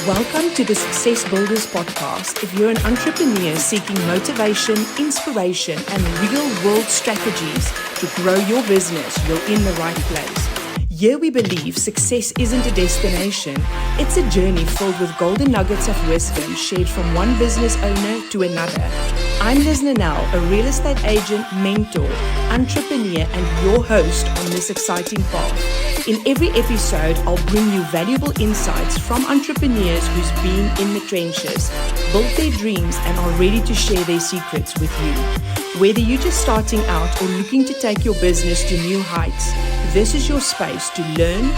Welcome to the Success Builders podcast. If you're an entrepreneur seeking motivation, inspiration, and real-world strategies to grow your business, you're in the right place. Here we believe success isn't a destination, it's a journey filled with golden nuggets of wisdom shared from one business owner to another. I'm Liz Nanell, a real estate agent, mentor, entrepreneur, and your host on this exciting path. In every episode, I'll bring you valuable insights from entrepreneurs who's been in the trenches, built their dreams, and are ready to share their secrets with you. Whether you're just starting out or looking to take your business to new heights, this is your space to learn,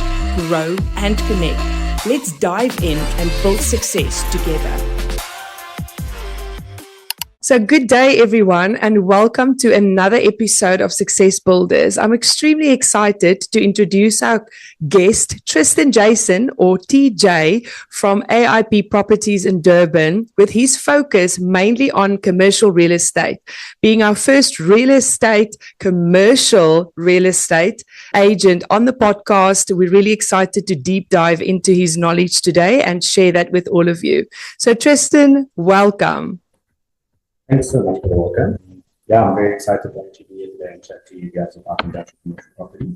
grow, and connect. Let's dive in and build success together. So good day, everyone, and welcome to another episode of Success Builders. I'm extremely excited to introduce our guest, Tristan-Jason, or TJ, from AIP Properties in Durban, with his focus mainly on commercial real estate. Being our first commercial real estate agent on the podcast, we're really excited to deep dive into his knowledge today and share that with all of you. So Tristan, welcome. Thanks so much for the welcome. Yeah, I'm very excited to actually be here today and chat to you guys about industrial commercial property.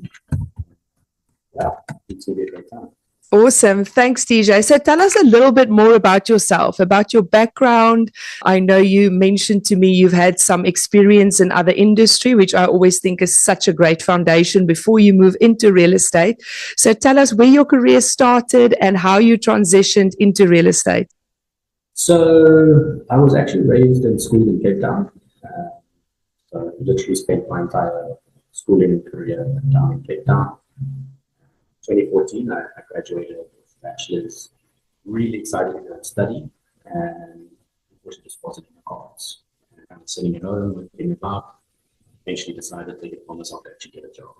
Yeah, it's going to be a great time. Awesome. Thanks, TJ. So tell us a little bit more about yourself, about your background. I know you mentioned to me you've had some experience in other industry, which I always think is such a great foundation before you move into real estate. So tell us where your career started and how you transitioned into real estate. So I was actually raised and schooled in Cape Town. So I literally spent my entire schooling career down in Cape Town. 2014, I graduated with a bachelor's. Really excited to go and study, and it just wasn't in the cards. I was sitting at home with him about. Eventually decided to take it upon myself to actually get a job.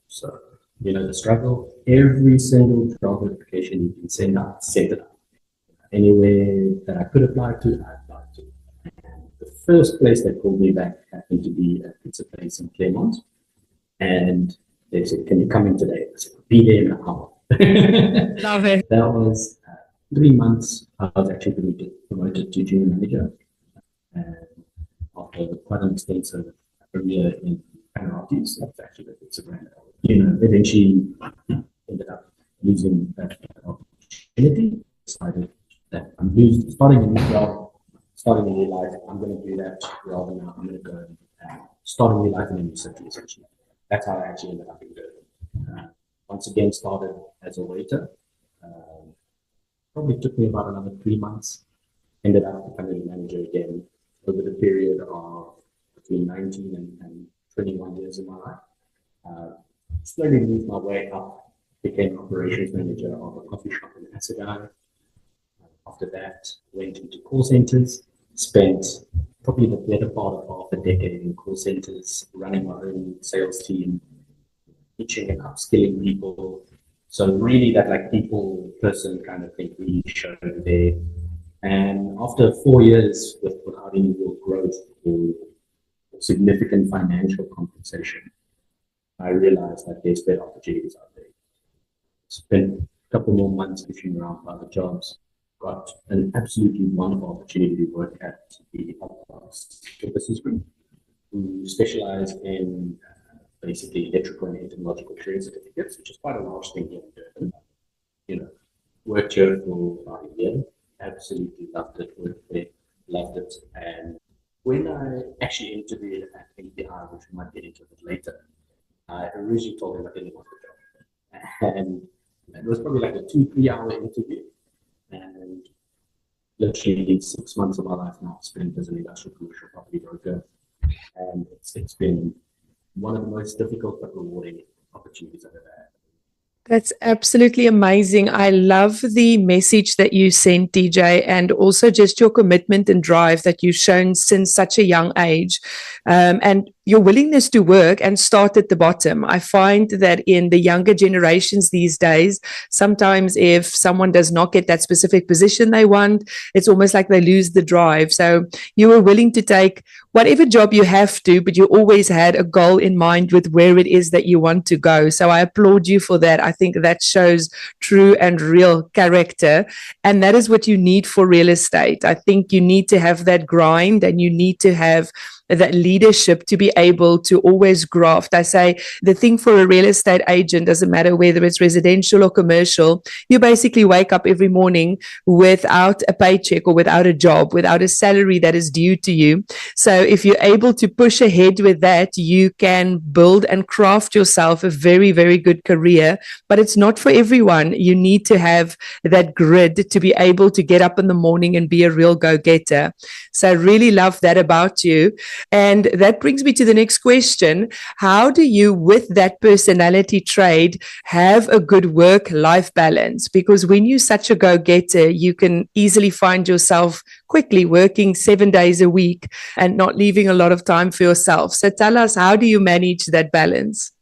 So, the struggle, every single job application you can send out, send it out. Anywhere that I could apply to, I applied to. And the first place that called me back happened to be a pizza place in Claremont. And they said, "Can you come in today?" I said, "I'll be there in an hour." Love it. That was 3 months. I was actually promoted to junior manager. And after quite an extensive career in Panarottis, that's actually the pizza brand. Eventually ended up losing that opportunity. Decided that I'm starting a new job, starting a new life. I'm going to do that rather than I'm going to go and start a new life in a new city, essentially. That's how I actually ended up in Durban. Once again, started as a waiter. Probably took me about another 3 months. Ended up becoming a manager again over the period of between 19 and 21 years in my life. Slowly moved my way up, became operations manager of a coffee shop in Assegai. After that, went into call centers, spent probably the better part of half a decade in call centers, running my own sales team, teaching and upskilling people. So really that people person kind of thing really showed there. And after 4 years without any real growth or significant financial compensation, I realized that there's better opportunities out there. Spent a couple more months fishing around for other jobs. Got an absolutely wonderful opportunity to work at the Services Group, who specialize in basically electrical and entomological trade certificates, which is quite a large thing here in Durban. Worked here for about a year, absolutely loved it, worked there, loved it. And when I actually interviewed at API, which we might get into a bit later, I originally told him I didn't want the job. And it was probably like a 2-3 hour interview. And literally 6 months of my life now spent as an industrial commercial property broker. And it's been one of the most difficult but rewarding opportunities I've ever had. That's absolutely amazing. I love the message that you sent, DJ, and also just your commitment and drive that you've shown since such a young age. And your willingness to work and start at the bottom. I find that in the younger generations these days, sometimes if someone does not get that specific position they want, it's almost like they lose the drive. So you were willing to take whatever job you have to, but you always had a goal in mind with where it is that you want to go. So I applaud you for that. I think that shows true and real character. And that is what you need for real estate. I think you need to have that grind, and you need to have that leadership to be able to always graft. I say the thing for a real estate agent, doesn't matter whether it's residential or commercial, you basically wake up every morning without a paycheck or without a job, without a salary that is due to you. So if you're able to push ahead with that, you can build and craft yourself a very, very good career. But it's not for everyone. You need to have that grit to be able to get up in the morning and be a real go-getter. So I really love that about you. And that brings me to the next question. How do you, with that personality trait, have a good work-life balance? Because when you're such a go-getter, you can easily find yourself quickly working 7 days a week and not leaving a lot of time for yourself. So tell us, how do you manage that balance?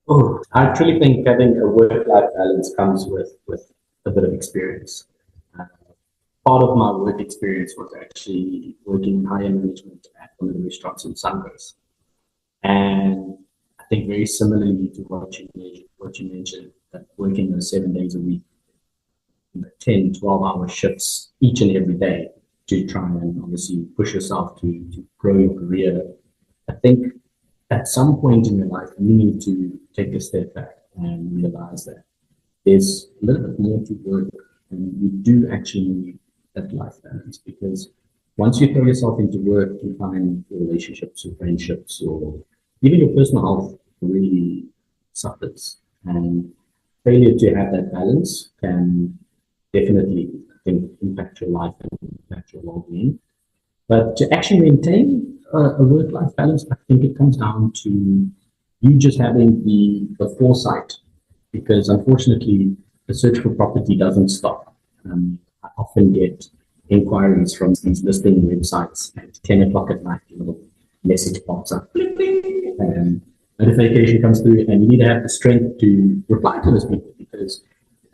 Oh, I truly think having a work-life balance comes with a bit of experience. Uh, Part of my work experience was actually working in higher management at one of the restaurants in Suncoast. And I think very similarly to what you mentioned, that working those 7 days a week, 10, 12-hour shifts each and every day to try and obviously push yourself to grow your career. I think at some point in your life, you need to take a step back and realize that there's a little bit more to work, and you do actually need that life balance, because once you throw yourself into work, you find your relationships or friendships or even your personal health really suffers. And failure to have that balance can definitely, I think, impact your life and impact your well-being. But to actually maintain a work-life balance, I think it comes down to you just having the foresight, because unfortunately, the search for property doesn't stop. I often get inquiries from these listing websites at 10 o'clock at night, a little message pops up, bling, bling, and notification comes through, and you need to have the strength to reply to those people, because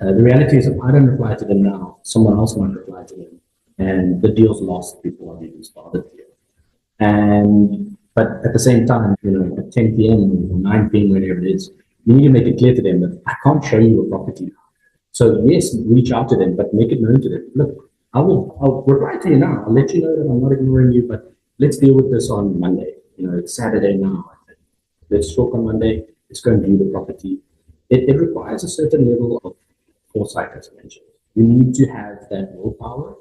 the reality is if I don't reply to them now, someone else might reply to them, and the deal's lost before I've even started the deal. But at the same time, at 10 p.m. or 9 p.m., whenever it is, you need to make it clear to them that I can't show you a property now. So yes, reach out to them, but make it known to them. Look, I'll reply to you now. I'll let you know that I'm not ignoring you, but let's deal with this on Monday. It's Saturday now. Let's talk on Monday. Let's go and view the property. It requires a certain level of foresight, as I mentioned. You need to have that willpower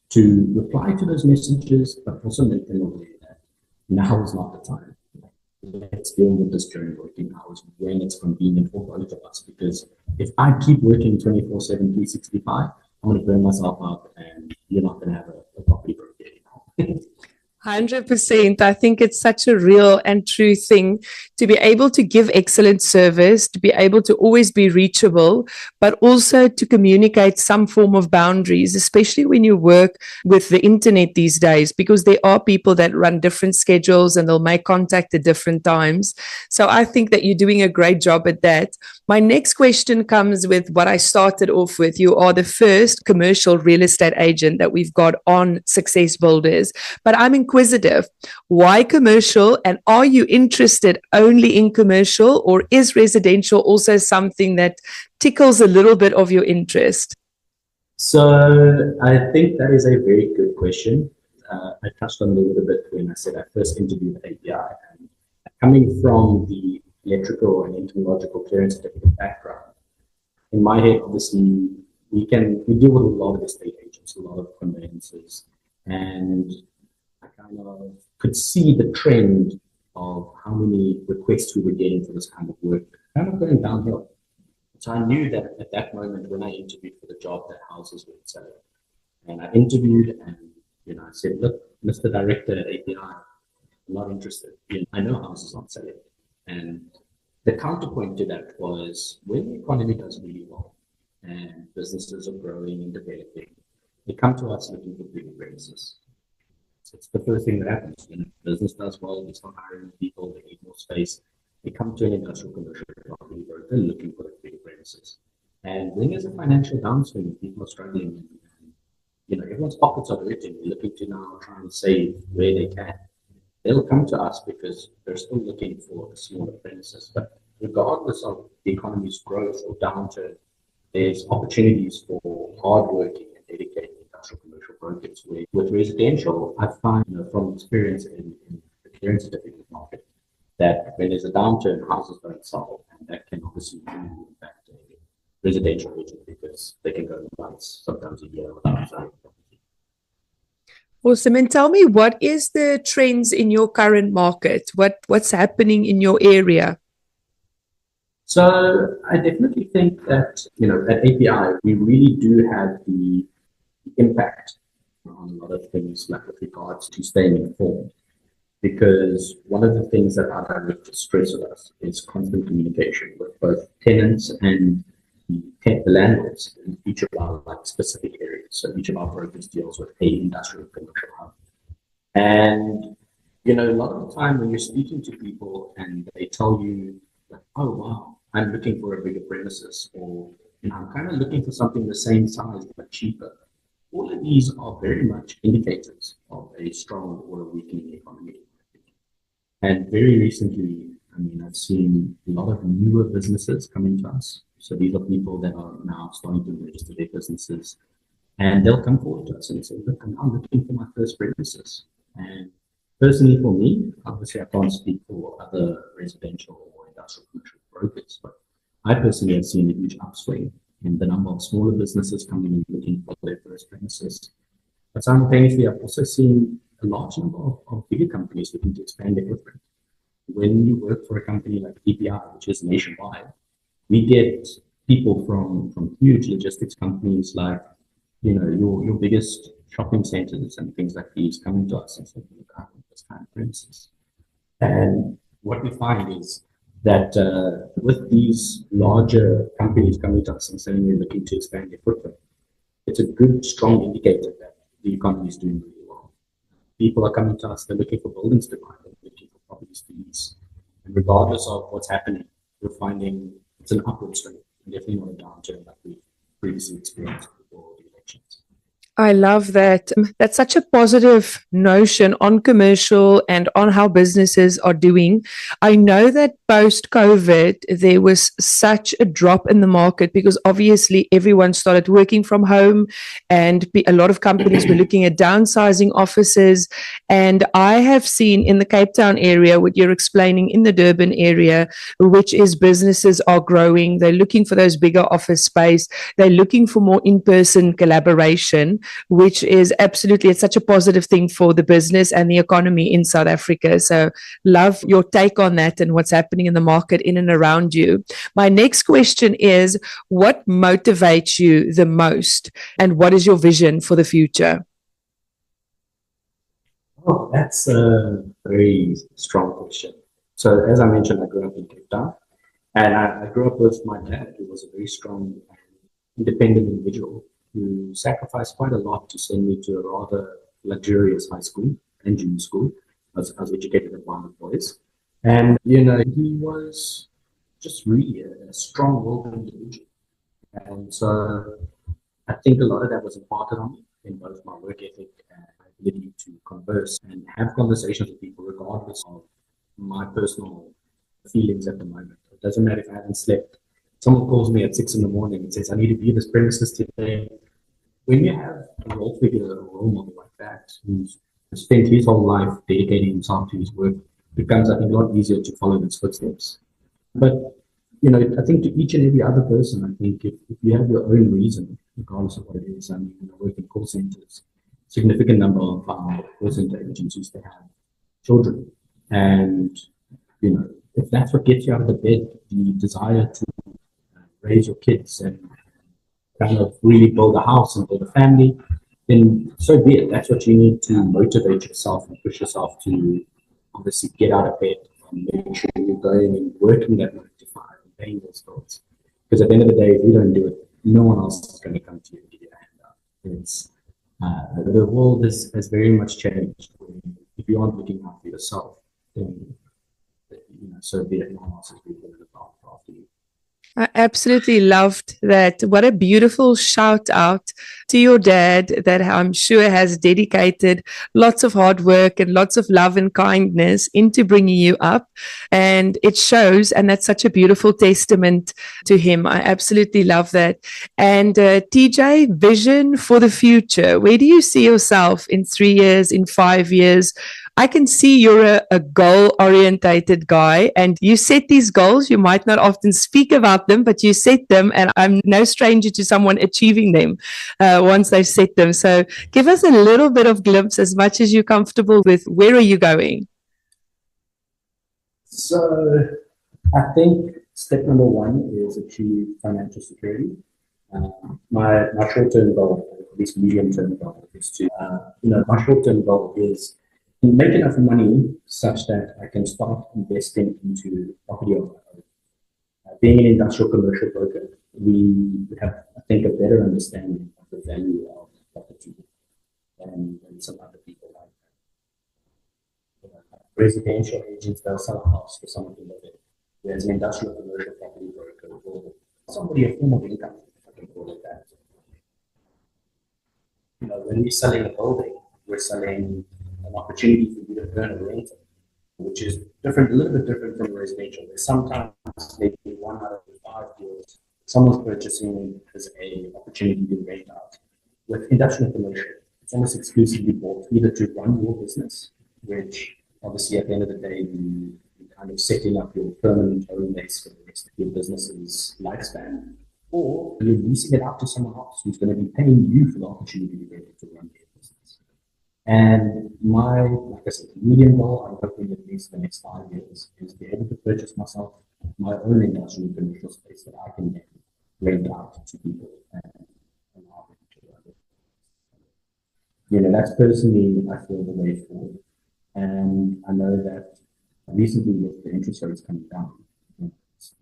to reply to those messages, but also make them aware that now is not the time. Let's deal with this during working hours when it's convenient for both of us. Because if I keep working 24/7, 365, I'm going to burn myself out, and you're not going to have a property broker anymore. 100%. I think it's such a real and true thing to be able to give excellent service, to be able to always be reachable, but also to communicate some form of boundaries, especially when you work with the internet these days, because there are people that run different schedules and they'll make contact at different times. So I think that you're doing a great job at that. My next question comes with what I started off with. You are the first commercial real estate agent that we've got on Success Builders, but I'm inquisitive. Why commercial? And are you interested only in commercial, or is residential also something that tickles a little bit of your interest? So I think that is a very good question. I touched on it a little bit when I said I first interviewed at API. And coming from the electrical and entomological clearance certificate background, in my head, obviously, we deal with a lot of estate agents, a lot of conveyancers, and I kind of could see the trend of how many requests we were getting for this kind of work, kind of going downhill. So I knew that at that moment when I interviewed for the job that houses would sell. And I interviewed and I said, look, Mr. Director at API, I'm not interested. I know houses aren't selling. And the counterpoint to that was when the economy does really well and businesses are growing and developing, they come to us looking for bigger premises. It's the first thing that happens when business does well. They start hiring people. They need more space. They come to an industrial commercial property broker looking for the bigger premises. And when there's a financial downswing, people are struggling. And, everyone's pockets are hurting. They're looking to now try and save where they can. They'll come to us because they're still looking for a smaller premises. But regardless of the economy's growth or downturn, there's opportunities for hardworking and dedicated industrial commercial brokers. With residential, I find from experience in the clearance certificate market that when there's a downturn, houses don't sell, and that can obviously really impact a residential agent because they can go months, sometimes a year without selling property. Awesome. And tell me, what is the trends in your current market? What's happening in your area? So I definitely think that, at API, we really do have the impact on a lot of things, like with regards to staying informed. Because one of the things that our directors stress with us is constant communication with both tenants and the landlords in each of our specific areas. So each of our brokers deals with a industrial commercial hub. And, a lot of the time when you're speaking to people and they tell you, like, oh, wow, I'm looking for a bigger premises, or I'm kind of looking for something the same size but cheaper. All of these are very much indicators of a strong or a weakening economy. And very recently, I've seen a lot of newer businesses coming to us. So these are people that are now starting to register their businesses, and they'll come forward to us and say, look, I'm now looking for my first premises. And personally for me, obviously I can't speak for other residential or industrial commercial brokers, but I personally have seen a huge upswing in the number of smaller businesses coming in looking for their first premises. But simultaneously, I've also seen a large number of bigger companies looking to expand their footprint. When you work for a company like DPI, which is nationwide, we get people from huge logistics companies like, your biggest shopping centers and things like these coming to us and saying, look, I want this kind of premises. And what we find is that with these larger companies coming to us and saying they're looking to expand their footprint, it's a good, strong indicator that the economy is doing really well. People are coming to us, they're looking for buildings to buy, they're looking for properties to lease. And regardless of what's happening, we're finding it's an upward trend, definitely not a downturn like we previously experienced before the elections. I love that. That's such a positive notion on commercial and on how businesses are doing. I know that post-COVID, there was such a drop in the market because obviously everyone started working from home and a lot of companies were looking at downsizing offices. And I have seen in the Cape Town area, what you're explaining in the Durban area, which is businesses are growing. They're looking for those bigger office space. They're looking for more in-person collaboration, which is absolutely, it's such a positive thing for the business and the economy in South Africa. So love your take on that and what's happening in the market in and around you. My next question is, what motivates you the most and what is your vision for the future? Oh, that's a very strong question. So as I mentioned, I grew up in Cape Town, and I grew up with my dad, who was a very strong and independent individual who sacrificed quite a lot to send me to a rather luxurious high school and junior school. I was educated at one of the boys. And, he was just really a strong-willed individual. And so I think a lot of that was imparted on me in both my work ethic and my ability to converse and have conversations with people regardless of my personal feelings at the moment. It doesn't matter if I haven't slept. Someone calls me at 6 in the morning and says, I need to view this premises today. When you have a role figure or a role model like that, who's spent his whole life dedicating himself to his work, it becomes, I think, a lot easier to follow his footsteps. But, I think to each and every other person, I think if you have your own reason, regardless of what it is, I work in call centers, significant number of our call center agents used to have children. And, if that's what gets you out of the bed, the desire to raise your kids and kind of really build a house and build a family, then so be it. That's what you need to motivate yourself and push yourself to obviously get out of bed and make sure you're going and working that 9 to 5 and paying those bills. Because at the end of the day, if you don't do it, no one else is going to come to you and give you a hand out. The world has very much changed. aren't looking out for yourself, then so be it. No one else is really going to look after you. I absolutely loved that. What a beautiful shout out to your dad that I'm sure has dedicated lots of hard work and lots of love and kindness into bringing you up. And it shows, and that's such a beautiful testament to him. I absolutely love that. And TJ, vision for the future. Where do you see yourself in 3 years, in 5 years? I can see you're a goal orientated guy and you set these goals. You might not often speak about them, but you set them, and I'm no stranger to someone achieving them once they've set them. So give us a little bit of glimpse, as much as you're comfortable with. Where are you going? So I think step number one is achieve financial security. My short-term goal, or at least medium-term goal, is to, my short-term goal is to make enough money such that I can start investing into property of my own. Being an industrial commercial broker, we have, I think, a better understanding of the value of property than some other people like that. Residential agents, they'll sell a house for someone to live in. Whereas an industrial commercial property broker will somebody a form of income, if I can call it that. When we're selling a building, we're selling an opportunity for you to earn a rental, which is different, a little bit different from residential. There's sometimes maybe 1 out of 5 deals, someone's purchasing as a opportunity to rent out. With industrial commercial, it's almost exclusively bought either to run your business, which obviously at the end of the day, you kind of setting up your permanent home base for the rest of your business's lifespan, or you're leasing it out to someone else who's going to be paying you for the opportunity to run their business. And like I said, medium goal, I'm hoping at least the next 5 years is be able to purchase myself my own industrial commercial space that I can then rent out to people and allow them to run it. That's personally, I feel, the way forward. And I know that recently with the interest rates coming down,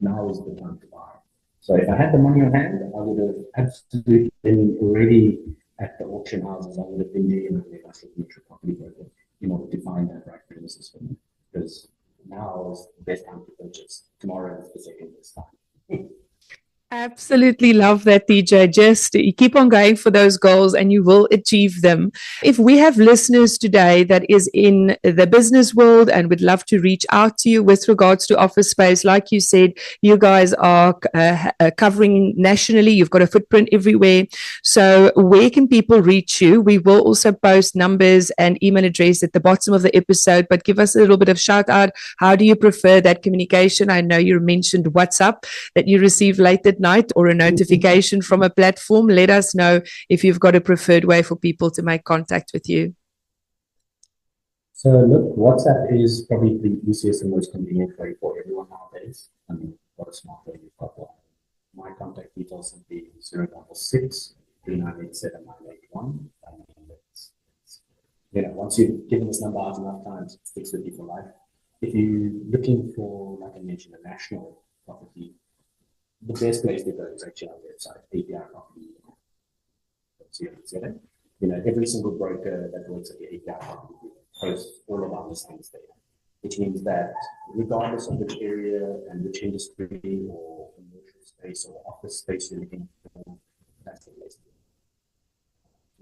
now is the time to buy. So if I had the money on hand, I would have absolutely been already at the auction houses. I would have been there in the industrial commercial property broker in order to find that right premises for me. Because now is the best time to purchase. Tomorrow is the second best time. Absolutely love that, TJ. Just you keep on going for those goals and you will achieve them. If we have listeners today that is in the business world and would love to reach out to you with regards to office space, like you said, you guys are covering nationally. You've got a footprint everywhere. So where can people reach you? We will also post numbers and email address at the bottom of the episode, but give us a little bit of shout out. How do you prefer that communication? I know you mentioned WhatsApp that you receive late at night or a notification from a platform. Let us know if you've got a preferred way for people to make contact with you. So look, WhatsApp is probably the easiest and most convenient way for everyone nowadays. I mean, what a smartphone you've got. My contact details will be 066 3987 981. Once you've given this number out enough times, it sticks with you for life. If you're looking for, like I mentioned, a national property, the best place to go is actually our website, API Property. Every single broker that works at the API Property posts all of our listings there, which means that regardless of which area and which industry or commercial space or office space you're looking for, that's the place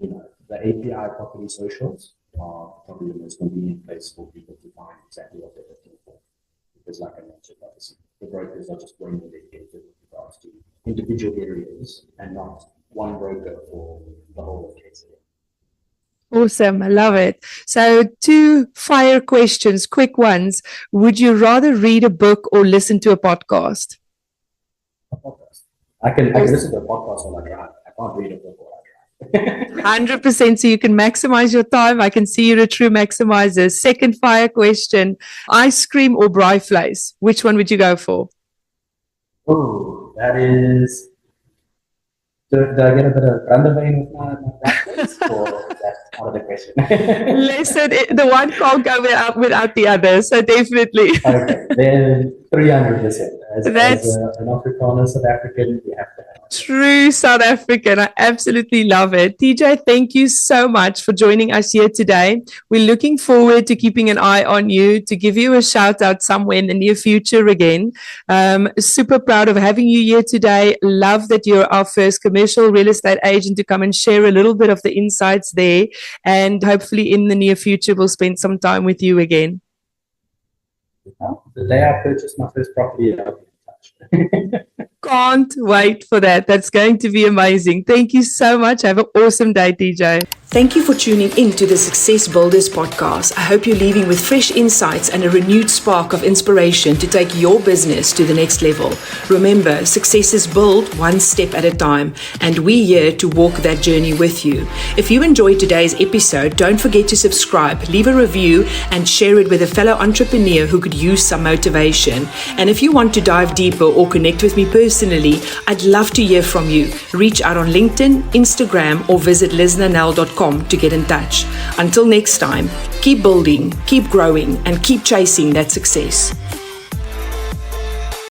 to go. The API Property socials are probably the most convenient place for people to find exactly what they're looking for. Because like I mentioned, obviously, the brokers are just going dedicated with regards to individual areas and not one broker for the whole of KZN. Awesome. I love it. So 2 fire questions, quick ones. Would you rather read a book or listen to a podcast? A podcast. I can listen to a podcast while I drive. I can't read a book while I drive. 100%. So you can maximize your time. I can see you're a true maximizer. Second fire question, ice cream or braai vleis? Which one would you go for? Oh, that is... Do I get a bit of brandewijn with my practice, or that's out of the question? Listen, the one can't go without the other, so definitely. Okay, then 300%. That's An Afrikaner South African, you have to have it. true South African. I absolutely love it. TJ, thank you so much for joining us here today. We're looking forward to keeping an eye on you, to give you a shout out somewhere in the near future again. Super proud of having you here today. Love that you're our first commercial real estate agent to come and share a little bit of the insights there. And hopefully in the near future, we'll spend some time with you again. The day I purchased my first property, I'll be in touch. Can't wait for that. That's going to be amazing. Thank you so much. Have an awesome day, TJ. Thank you for tuning in to the Success Builders podcast. I hope you're leaving with fresh insights and a renewed spark of inspiration to take your business to the next level. Remember, success is built one step at a time, and we're here to walk that journey with you. If you enjoyed today's episode, don't forget to subscribe, leave a review, and share it with a fellow entrepreneur who could use some motivation. And if you want to dive deeper or connect with me personally, I'd love to hear from you. Reach out on LinkedIn, Instagram, or visit liznanel.com to get in touch. Until next time, keep building, keep growing, and keep chasing that success.